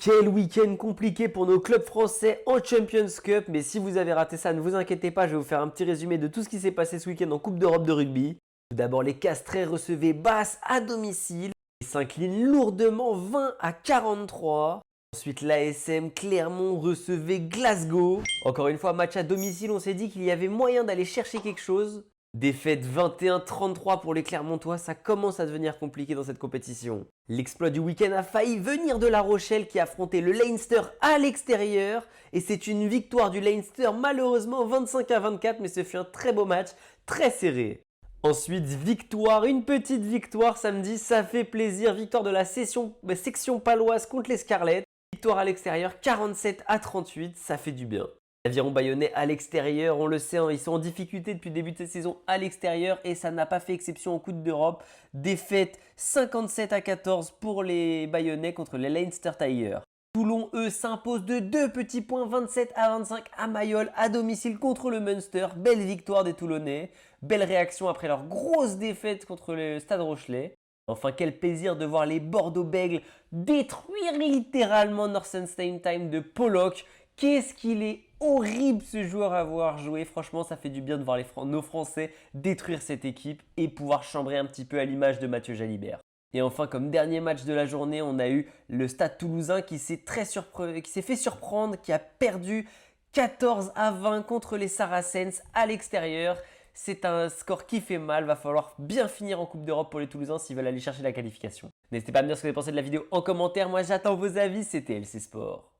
Quel week-end compliqué pour nos clubs français en Champions Cup, mais si vous avez raté ça, ne vous inquiétez pas, je vais vous faire un petit résumé de tout ce qui s'est passé ce week-end en Coupe d'Europe de rugby. Tout d'abord, les Castrés recevaient Basse à domicile et s'inclinent lourdement 20 à 43. Ensuite, l'ASM Clermont recevait Glasgow. Encore une fois, match à domicile, on s'est dit qu'il y avait moyen d'aller chercher quelque chose. Défaite 21-33 pour les Clermontois, ça commence à devenir compliqué dans cette compétition. L'exploit du week-end a failli venir de La Rochelle qui affrontait le Leinster à l'extérieur. Et c'est une victoire du Leinster malheureusement 25-24, mais ce fut un très beau match, très serré. Ensuite, victoire, une petite victoire samedi, ça fait plaisir. Victoire de la section paloise contre les Scarlets. Victoire à l'extérieur 47-38, ça fait du bien. L'Aviron Bayonnais à l'extérieur, on le sait, ils sont en difficulté depuis le début de cette saison à l'extérieur et ça n'a pas fait exception en Coupe d'Europe. Défaite 57-14 pour les Bayonnais contre les Leinster Tigers. Toulon, eux, s'impose de 2 petits points, 27-25 à Mayol, à domicile contre le Munster. Belle victoire des Toulonnais. Belle réaction après leur grosse défaite contre le Stade Rochelais. Enfin, quel plaisir de voir les Bordeaux-Bègles détruire littéralement Northern Time de Pollock. Qu'est-ce qu'il est horrible ce joueur à voir jouer. Franchement, ça fait du bien de voir nos Français détruire cette équipe et pouvoir chambrer un petit peu à l'image de Mathieu Jalibert. Et enfin, comme dernier match de la journée, on a eu le Stade Toulousain qui s'est fait surprendre, qui a perdu 14-20 contre les Saracens à l'extérieur. C'est un score qui fait mal, va falloir bien finir en Coupe d'Europe pour les Toulousains s'ils veulent aller chercher la qualification. N'hésitez pas à me dire ce que vous avez pensé de la vidéo en commentaire, moi j'attends vos avis, c'était LC Sport.